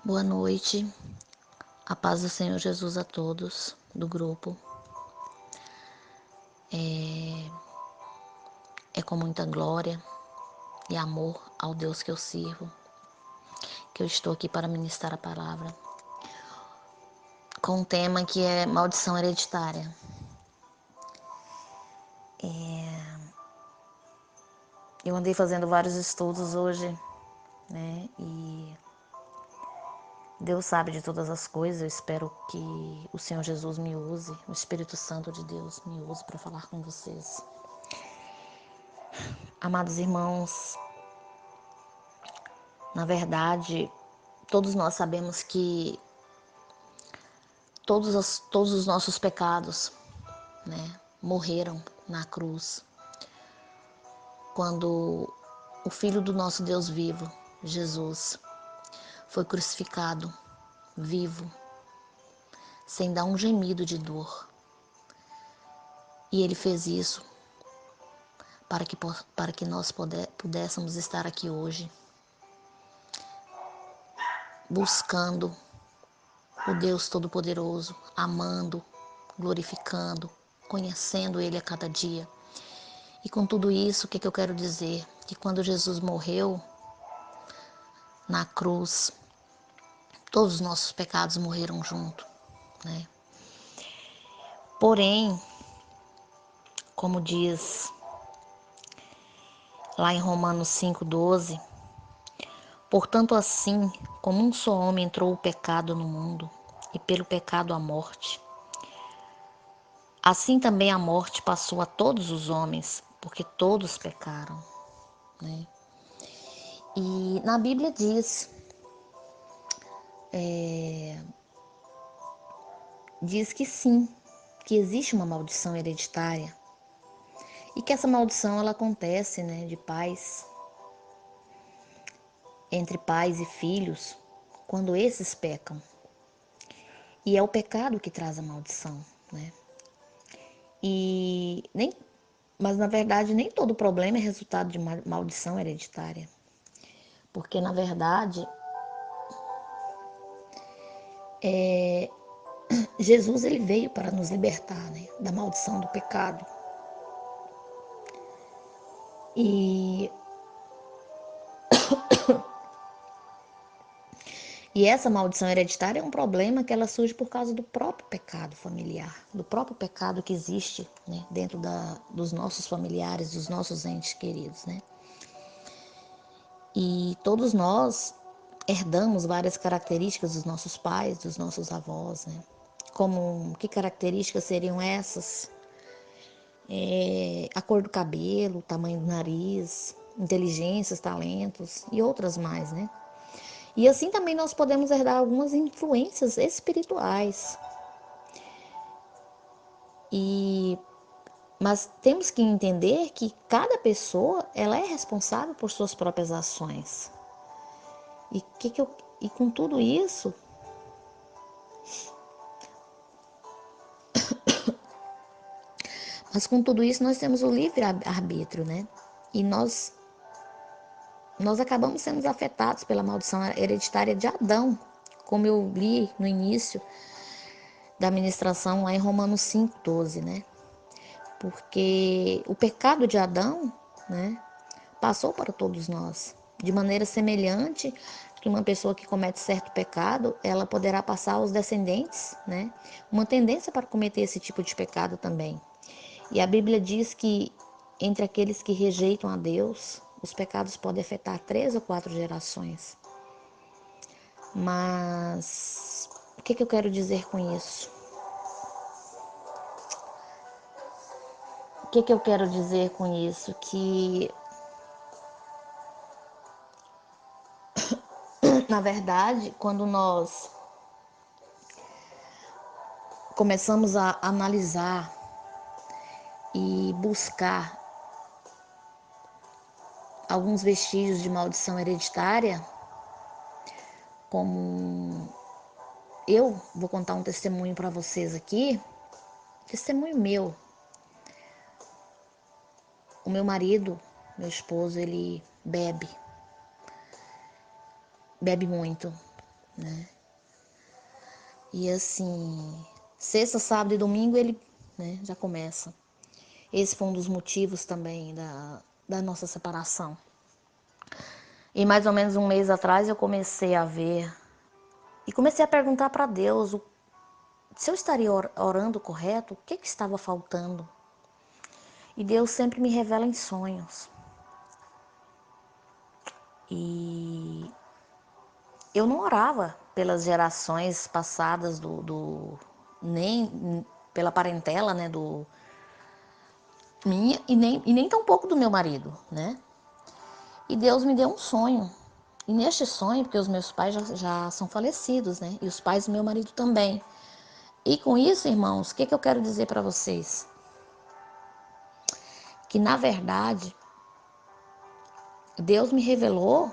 Boa noite, a paz do Senhor Jesus a todos do grupo. É com muita glória e amor ao Deus que eu sirvo, que eu estou aqui para ministrar a palavra, com um tema que é maldição hereditária. Eu andei fazendo vários estudos hoje, né, e Deus sabe de todas as coisas. Eu espero que o Senhor Jesus me use, o Espírito Santo de Deus me use para falar com vocês. Amados irmãos, na verdade, todos nós sabemos que todos os nossos pecados, né, morreram na cruz, quando o Filho do nosso Deus vivo, Jesus, foi crucificado, vivo, sem dar um gemido de dor. E Ele fez isso para que nós pudéssemos estar aqui hoje, buscando o Deus Todo-Poderoso, amando, glorificando, conhecendo Ele a cada dia. E com tudo isso, o que eu quero dizer? Que quando Jesus morreu na cruz, todos os nossos pecados morreram junto, né? Porém, como diz lá em Romanos 5,12, portanto assim, como um só homem entrou o pecado no mundo, e pelo pecado a morte, assim também a morte passou a todos os homens, porque todos pecaram, né? E na Bíblia diz que sim, que existe uma maldição hereditária e que essa maldição ela acontece, né, de pais, entre pais e filhos, quando esses pecam. E é o pecado que traz a maldição, né? Mas na verdade nem todo problema é resultado de uma maldição hereditária, porque na verdade Jesus ele veio para nos libertar, né, da maldição do pecado. E essa maldição hereditária é um problema que ela surge por causa do próprio pecado familiar, do próprio pecado que existe, né, dentro dos nossos familiares, dos nossos entes queridos, né? E todos nós herdamos várias características dos nossos pais, dos nossos avós, né? Como que características seriam essas? A cor do cabelo, o tamanho do nariz, inteligências, talentos e outras mais, né? E assim também nós podemos herdar algumas influências espirituais. Mas temos que entender que cada pessoa ela é responsável por suas próprias ações. E com tudo isso, nós temos o livre arbítrio, né? E nós acabamos sendo afetados pela maldição hereditária de Adão, como eu li no início da ministração lá em Romanos 5,12, né? Porque o pecado de Adão, né, passou para todos nós. De maneira semelhante, que uma pessoa que comete certo pecado, ela poderá passar aos descendentes, né, uma tendência para cometer esse tipo de pecado também. E a Bíblia diz que entre aqueles que rejeitam a Deus, os pecados podem afetar 3 ou 4 gerações. Mas o que eu quero dizer com isso? O que eu quero dizer com isso? Que, na verdade, quando nós começamos a analisar e buscar alguns vestígios de maldição hereditária, como eu vou contar um testemunho para vocês aqui, testemunho meu. O meu marido, meu esposo, ele bebe muito, né? E assim, sexta, sábado e domingo ele, né, já começa. Esse foi um dos motivos também da nossa separação. E mais ou menos um mês atrás eu comecei a ver e comecei a perguntar para Deus se eu estaria orando correto, o que estava faltando. E Deus sempre me revela em sonhos. E eu não orava pelas gerações passadas nem pela parentela, né, minha e nem tampouco do meu marido, né? E Deus me deu um sonho. E neste sonho, porque os meus pais já são falecidos, né? E os pais do meu marido também. E com isso, irmãos, o que eu quero dizer para vocês? Que na verdade, Deus me revelou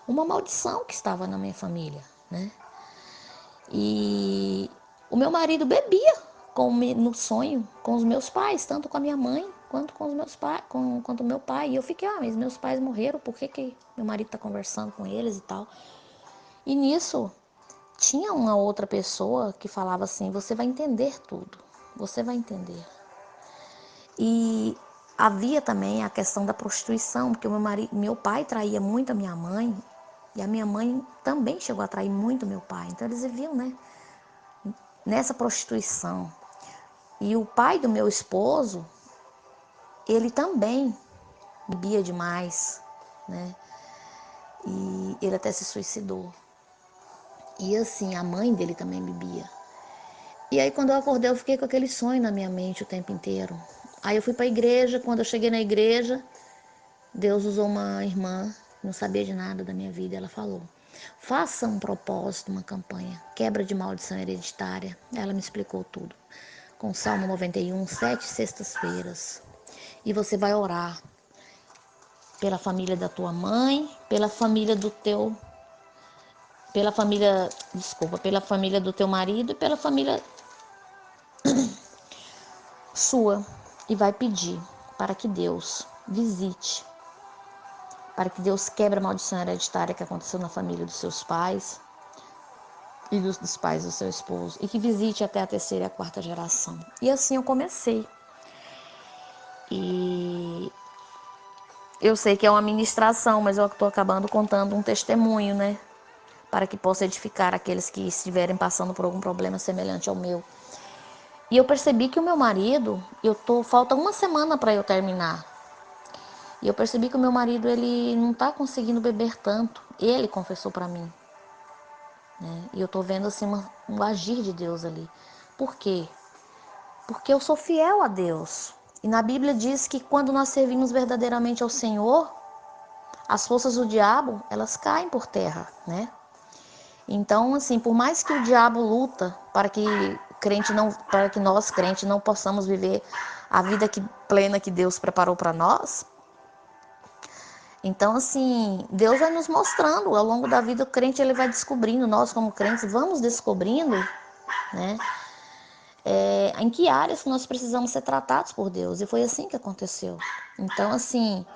uma maldição que estava na minha família, né? E o meu marido bebia no sonho com os meus pais, tanto com a minha mãe quanto com os meus pais, quanto o meu pai. E eu fiquei, mas meus pais morreram, por que meu marido está conversando com eles e tal? E nisso tinha uma outra pessoa que falava assim: você vai entender tudo, você vai entender. E havia também a questão da prostituição, porque meu pai traía muito a minha mãe, e a minha mãe também chegou a trair muito meu pai. Então eles viviam, né, nessa prostituição. E o pai do meu esposo, ele também bebia demais, né? E ele até se suicidou. E assim, a mãe dele também bebia. E aí quando eu acordei, eu fiquei com aquele sonho na minha mente o tempo inteiro. Aí eu fui para a igreja, quando eu cheguei na igreja, Deus usou uma irmã, não sabia de nada da minha vida, ela falou: faça um propósito, uma campanha, quebra de maldição hereditária. Ela me explicou tudo, com Salmo 91, 7 sextas-feiras. E você vai orar pela família da tua mãe, pela família do teu, pela família do teu marido e pela família sua. E vai pedir para que Deus visite, para que Deus quebre a maldição hereditária que aconteceu na família dos seus pais e dos pais do seu esposo, e que visite até a terceira e a quarta geração. E assim eu comecei. E eu sei que é uma ministração, mas eu estou acabando contando um testemunho, né? Para que possa edificar aqueles que estiverem passando por algum problema semelhante ao meu. E eu percebi que o meu marido, falta uma semana para eu terminar. E eu percebi que o meu marido, ele não está conseguindo beber tanto. Ele confessou para mim, né? E eu estou vendo assim um agir de Deus ali. Por quê? Porque eu sou fiel a Deus. E na Bíblia diz que quando nós servimos verdadeiramente ao Senhor, as forças do diabo, elas caem por terra, né? Então, assim, por mais que o diabo luta para que nós crentes não possamos viver a vida plena que Deus preparou para nós, então, assim, Deus vai nos mostrando ao longo da vida, o crente ele vai descobrindo, nós como crentes vamos descobrindo, né? Em que áreas que nós precisamos ser tratados por Deus. E foi assim que aconteceu. Então, assim,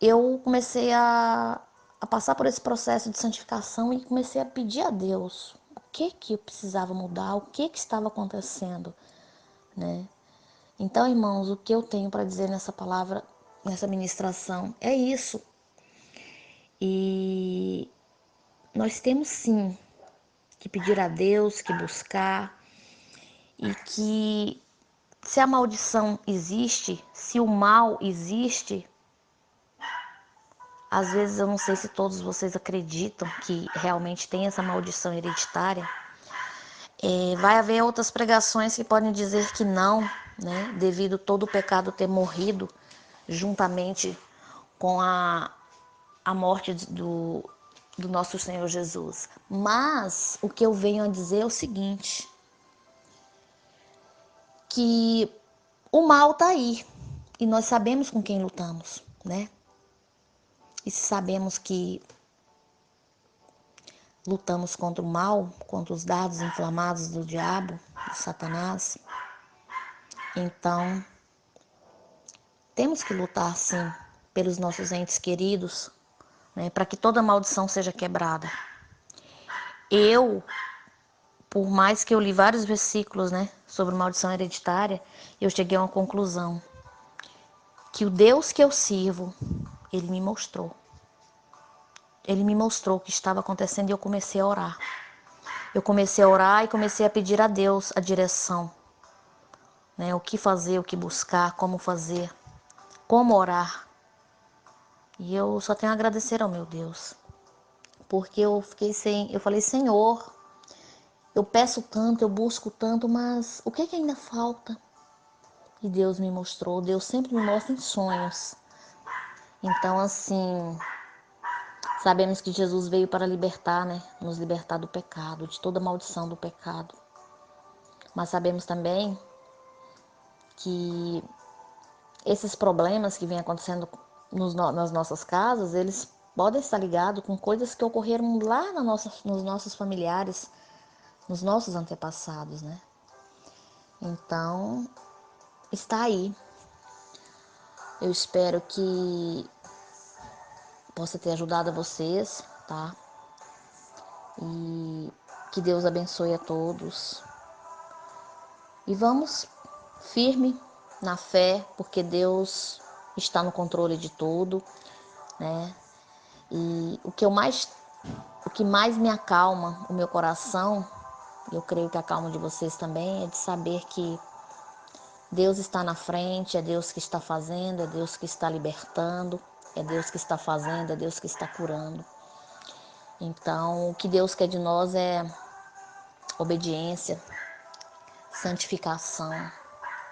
eu comecei a passar por esse processo de santificação e comecei a pedir a Deus o que eu precisava mudar, o que estava acontecendo, né? Então, irmãos, o que eu tenho para dizer nessa palavra, nessa ministração, é isso. E nós temos sim que pedir a Deus, que buscar, e que se a maldição existe, se o mal existe, às vezes eu não sei se todos vocês acreditam que realmente tem essa maldição hereditária. Vai haver outras pregações que podem dizer que não, né? Devido todo o pecado ter morrido juntamente com a morte do nosso Senhor Jesus. Mas o que eu venho a dizer é o seguinte, que o mal está aí e nós sabemos com quem lutamos, né? E se sabemos que lutamos contra o mal, contra os dardos inflamados do diabo, de Satanás, então temos que lutar sim pelos nossos entes queridos, né, para que toda maldição seja quebrada. eu, por mais que eu li vários versículos, né, sobre maldição hereditária, eu cheguei a uma conclusão. Que o Deus que eu sirvo, Ele me mostrou. Ele me mostrou o que estava acontecendo e eu comecei a orar. Eu comecei a orar e comecei a pedir a Deus a direção, né? O que fazer, o que buscar, como fazer, como orar. E eu só tenho a agradecer ao meu Deus. Porque eu falei, Senhor, eu peço tanto, eu busco tanto, mas o que é que ainda falta? E Deus me mostrou, Deus sempre me mostra em sonhos. Então, assim, sabemos que Jesus veio para libertar, né? Nos libertar do pecado, de toda maldição do pecado. Mas sabemos também que esses problemas que vêm acontecendo nas nossas casas, eles podem estar ligados com coisas que ocorreram lá nos nossos familiares, nos nossos antepassados, né? Então, está aí. Eu espero que possa ter ajudado a vocês, tá? E que Deus abençoe a todos. E vamos firme na fé, porque Deus está no controle de tudo, né? E o que mais me acalma o meu coração, e eu creio que acalma de vocês também, é de saber que Deus está na frente, é Deus que está fazendo, é Deus que está libertando, é Deus que está fazendo, é Deus que está curando. Então, o que Deus quer de nós é obediência, santificação,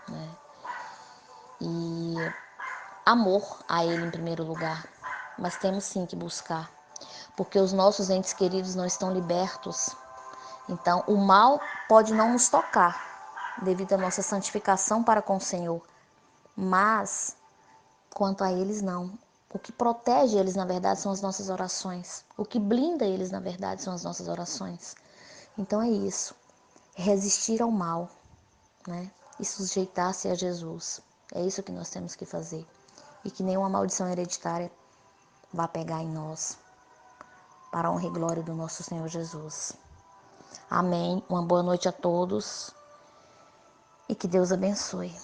né? E amor a Ele em primeiro lugar. Mas temos sim que buscar, porque os nossos entes queridos não estão libertos. Então, o mal pode não nos tocar, devido à nossa santificação para com o Senhor. Mas, quanto a eles, não. O que protege eles, na verdade, são as nossas orações. O que blinda eles, na verdade, são as nossas orações. Então é isso. Resistir ao mal, né? E sujeitar-se a Jesus. É isso que nós temos que fazer. E que nenhuma maldição hereditária vá pegar em nós. Para a honra e glória do nosso Senhor Jesus. Amém. Uma boa noite a todos. E que Deus abençoe.